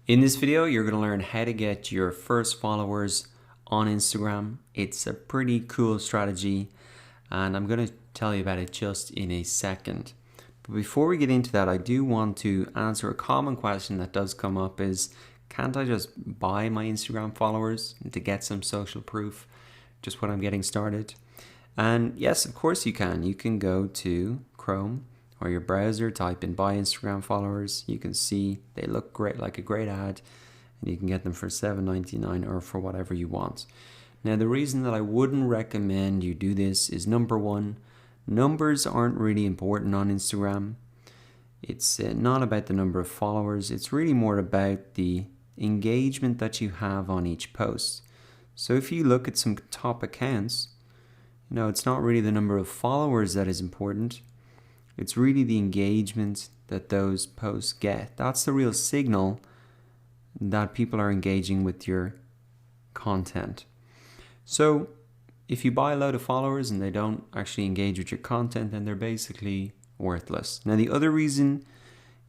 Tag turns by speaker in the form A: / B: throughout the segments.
A: In this video, you're going to learn how to get your first followers on Instagram. It's a pretty cool strategy, and I'm going to tell you about it just in a second. But before we get into that, I do want to answer a common question that does come up is, can't I just buy my Instagram followers to get some social proof just when I'm getting started? And yes, of course you can. You can go to Chrome or your browser, type in buy Instagram followers. You can see they look great, like a great ad, and you can get them for $7.99 or for whatever you want. Now, the reason that I wouldn't recommend you do this is, number one, numbers aren't really important on Instagram. It's not about the number of followers. It's really more about the engagement that you have on each post. So if you look at some top accounts, it's not really the number of followers that is important. It's really the engagement that those posts get. That's the real signal that people are engaging with your content. So if you buy a load of followers and they don't actually engage with your content, then they're basically worthless. Now, the other reason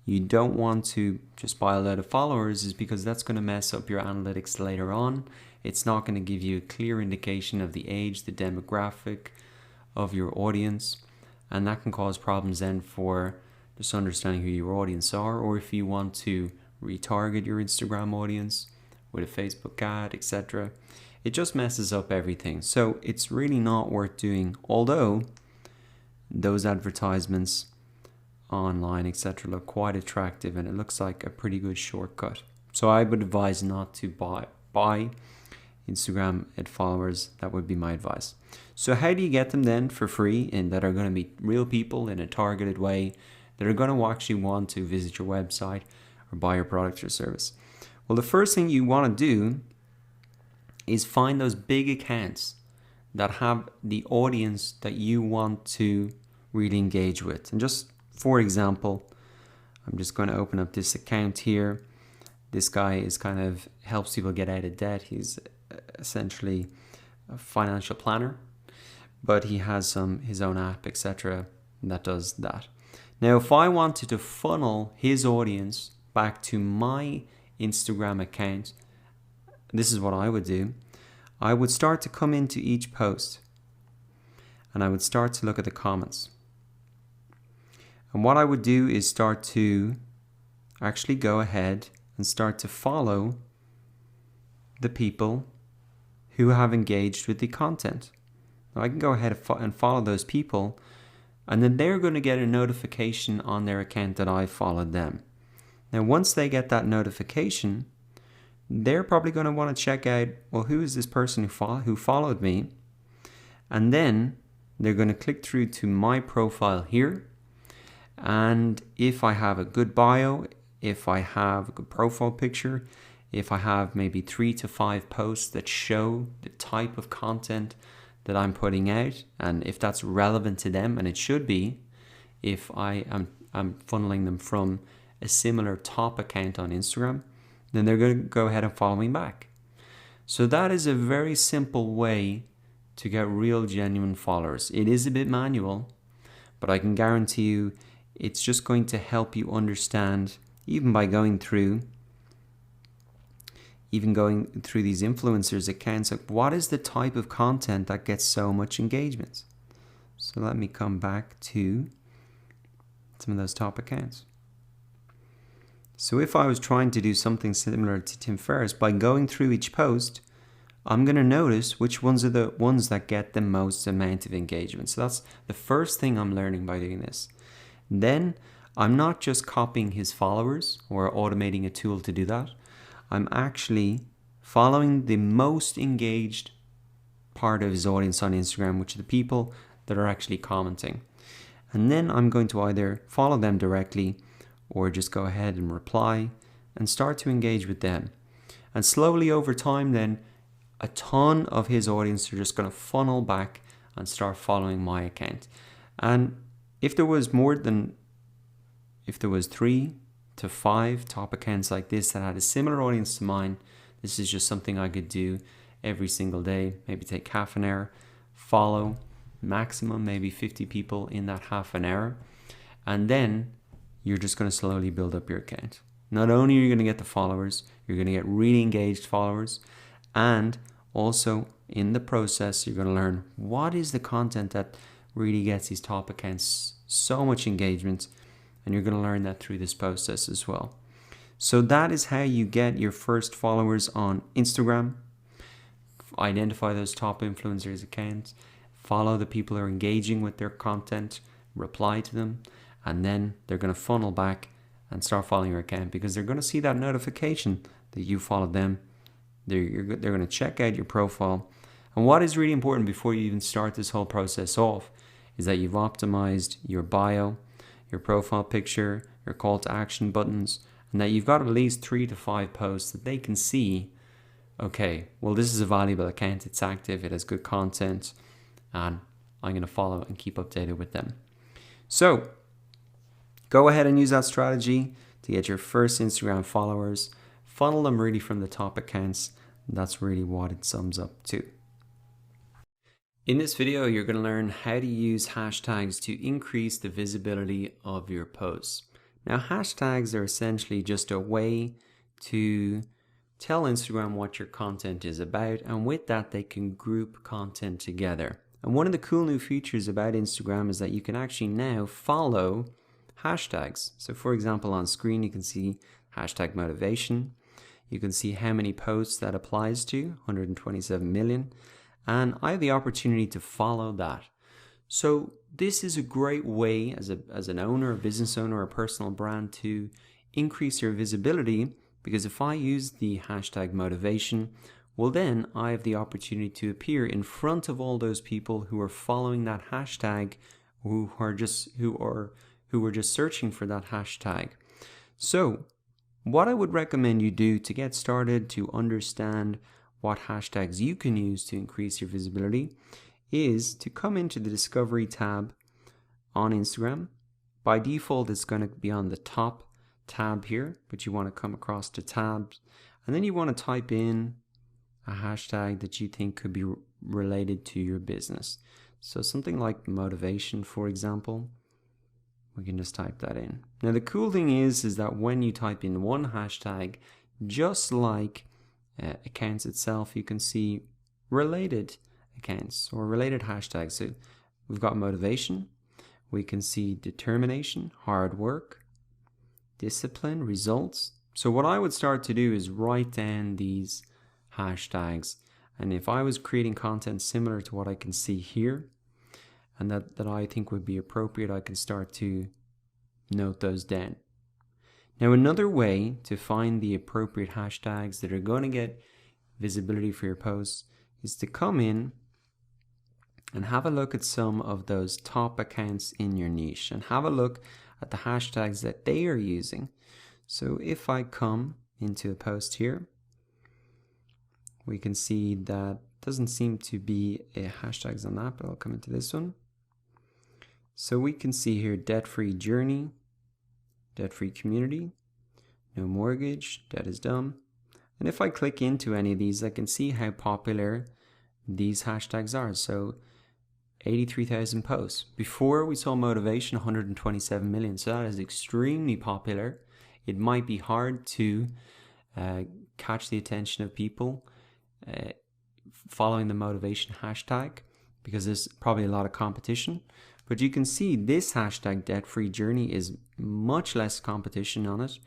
A: you don't want to just buy a load of followers is because that's going to mess up your analytics later on. It's not going to give you a clear indication of the age, the demographic of your audience. And that can cause problems then for just understanding who your audience are, or if you want to retarget your Instagram audience with a Facebook ad, etc. It just messes up everything. So it's really not worth doing, although those advertisements online, etc. look quite attractive and it looks like a pretty good shortcut. So I would advise not to buy Instagram ad followers. That would be my advice. So how do you get them then for free, and that are going to be real people in a targeted way that are going to actually want to visit your website or buy your product or service? Well, the first thing you want to do is find those big accounts that have the audience that you want to really engage with. And just for example, I'm just going to open up this account here. This guy is kind of helps people get out of debt. He's essentially a financial planner, but he has his own app, etc. that does that. Now, if I wanted to funnel his audience back to my Instagram account, this is what I would do. I would start to come into each post and I would start to look at the comments. And what I would do is start to actually go ahead and start to follow the people who have engaged with the content. Now, I can go ahead and follow those people, and then they're going to get a notification on their account that I followed them. Now, once they get that notification, they're probably going to want to check out, well, who is this person who followed me? And then they're going to click through to my profile here. And if I have a good bio, if I have a good profile picture, if I have maybe 3 to 5 posts that show the type of content that I'm putting out, and if that's relevant to them, and it should be, if I'm funneling them from a similar top account on Instagram, then they're going to go ahead and follow me back. So that is a very simple way to get real, genuine followers. It is a bit manual, but I can guarantee you it's just going to help you understand, even by going through these influencers accounts, like what is the type of content that gets so much engagement. So let me come back to some of those top accounts. So if I was trying to do something similar to Tim Ferriss, by going through each post, I'm going to notice which ones are the ones that get the most amount of engagement. So that's the first thing I'm learning by doing this. Then I'm not just copying his followers or automating a tool to do that. I'm actually following the most engaged part of his audience on Instagram, which are the people that are actually commenting. And then I'm going to either follow them directly or just go ahead and reply and start to engage with them. And slowly over time then, a ton of his audience are just going to funnel back and start following my account. And if there was 3 to 5 top accounts like this that had a similar audience to mine, this is just something I could do every single day. Maybe take half an hour, follow maximum maybe 50 people in that half an hour, and then you're just going to slowly build up your account. Not only are you going to get the followers, you're going to get really engaged followers, and also in the process, you're going to learn what is the content that really gets these top accounts so much engagement, and you're going to learn that through this process as well. So that is how you get your first followers on Instagram. Identify those top influencers' accounts, follow the people who are engaging with their content, reply to them, and then they're going to funnel back and start following your account because they're going to see that notification that you followed them. They're going to check out your profile. And what is really important before you even start this whole process off is that you've optimized your bio, your profile picture, your call to action buttons, and that you've got at least 3 to 5 posts that they can see, okay, well, this is a valuable account, it's active, it has good content, and I'm going to follow and keep updated with them. So go ahead and use that strategy to get your first Instagram followers. Funnel them really from the top accounts. That's really what it sums up to. In this video, you're going to learn how to use hashtags to increase the visibility of your posts. Now, hashtags are essentially just a way to tell Instagram what your content is about, and with that, they can group content together. And one of the cool new features about Instagram is that you can actually now follow hashtags. So for example, on screen, you can see hashtag motivation. You can see how many posts that applies to, 127 million. And I have the opportunity to follow that. So this is a great way as an owner, a business owner, or a personal brand to increase your visibility, because if I use the hashtag motivation, well then I have the opportunity to appear in front of all those people who are following that hashtag, who were just searching for that hashtag. So what I would recommend you do to get started to understand what hashtags you can use to increase your visibility is to come into the Discovery tab on Instagram. By default, it's going to be on the top tab here, but you want to come across to tabs, and then you want to type in a hashtag that you think could be related to your business. So something like motivation, for example. We can just type that in. Now the cool thing is that when you type in one hashtag, just like accounts itself, you can see related accounts or related hashtags. So we've got motivation, we can see determination, hard work, discipline, results. So what I would start to do is write down these hashtags, and if I was creating content similar to what I can see here and that I think would be appropriate, I can start to note those down. Now another way to find the appropriate hashtags that are going to get visibility for your posts is to come in and have a look at some of those top accounts in your niche and have a look at the hashtags that they are using. So if I come into a post here, we can see that doesn't seem to be a hashtags on that, but I'll come into this one. So we can see here debt-free journey, debt-free community, no mortgage, debt is dumb. And if I click into any of these, I can see how popular these hashtags are. So 83,000 posts. Before we saw motivation, 127 million. So that is extremely popular. It might be hard to catch the attention of people following the motivation hashtag because there's probably a lot of competition. But you can see this hashtag debt-free journey is much less competition on it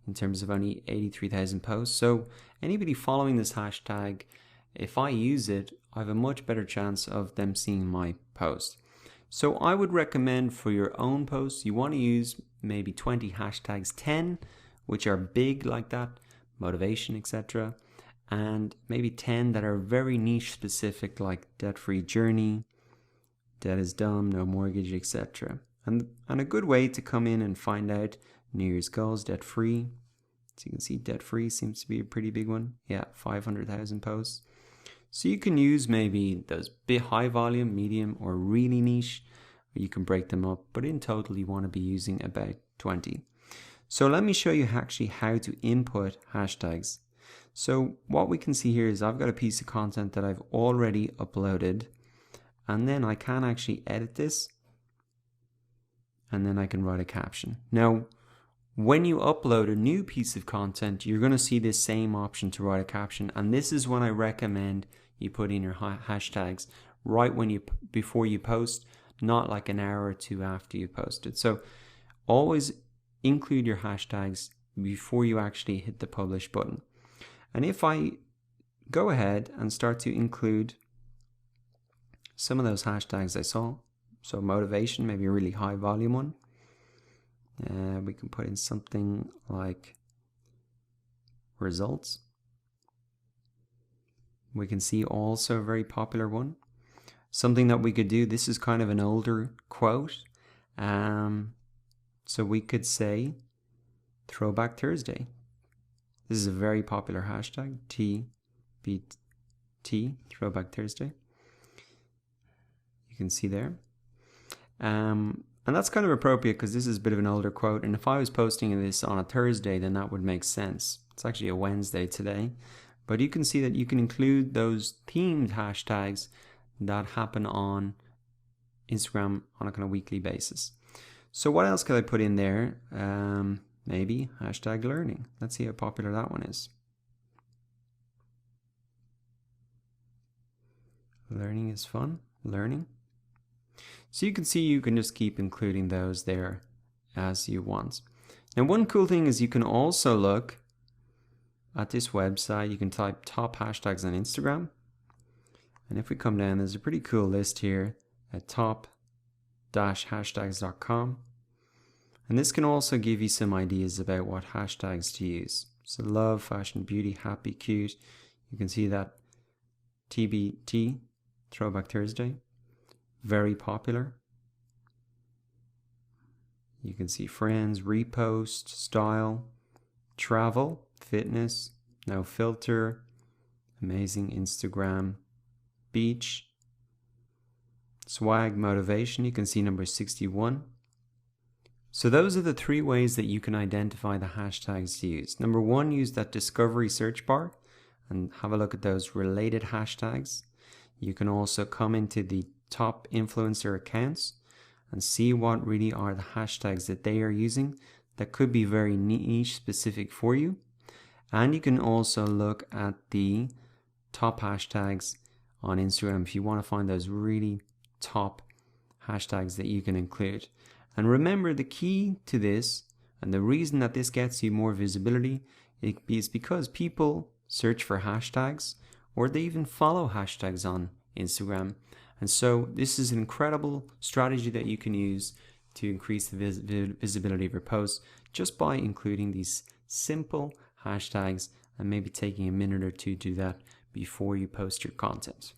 A: in terms of only 83,000 posts. So anybody following this hashtag, if I use it, I have a much better chance of them seeing my post. So I would recommend for your own posts, you want to use maybe 20 hashtags, 10 which are big like that, motivation, etc. And maybe 10 that are very niche specific like debt-free journey, debt is dumb, no mortgage, etc. And a good way to come in and find out New Year's goals, debt-free. So you can see debt-free seems to be a pretty big one. Yeah, 500,000 posts. So you can use maybe those bit high volume, medium, or really niche. Or you can break them up, but in total you want to be using about 20. So let me show you actually how to input hashtags. So what we can see here is I've got a piece of content that I've already uploaded, and then I can actually edit this, and then I can write a caption. Now, When you upload a new piece of content, you're going to see this same option to write a caption, and this is when I recommend you put in your hashtags right before you post, not like an hour or two after you posted. So always include your hashtags before you actually hit the publish button. And if I go ahead and start to include some of those hashtags I saw, so motivation, maybe a really high volume one, we can put in something like results. We can see also a very popular one. Something that we could do, this is kind of an older quote. So we could say Throwback Thursday. This is a very popular hashtag, TBT, Throwback Thursday. You can see there. And that's kind of appropriate because this is a bit of an older quote. And if I was posting this on a Thursday, then that would make sense. It's actually a Wednesday today. But you can see that you can include those themed hashtags that happen on Instagram on a kind of weekly basis. So what else could I put in there? Maybe hashtag learning. Let's see how popular that one is. Learning is fun. Learning. So you can see you can just keep including those there as you want. Now one cool thing is you can also look at this website. You can type top hashtags on Instagram. And if we come down, there's a pretty cool list here at top-hashtags.com. And this can also give you some ideas about what hashtags to use. So love, fashion, beauty, happy, cute. You can see that TBT, Throwback Thursday, very popular. You can see friends, repost, style, travel, fitness, no filter, amazing Instagram, beach, swag, motivation. You can see number 61. So those are the 3 ways that you can identify the hashtags to use. Number 1, use that discovery search bar and have a look at those related hashtags. You can also come into the top influencer accounts and see what really are the hashtags that they are using that could be very niche specific for you. And you can also look at the top hashtags on Instagram if you want to find those really top hashtags that you can include. And remember, the key to this and the reason that this gets you more visibility is because people search for hashtags or they even follow hashtags on Instagram. And so this is an incredible strategy that you can use to increase the visibility of your posts just by including these simple hashtags and maybe taking a minute or two to do that before you post your content.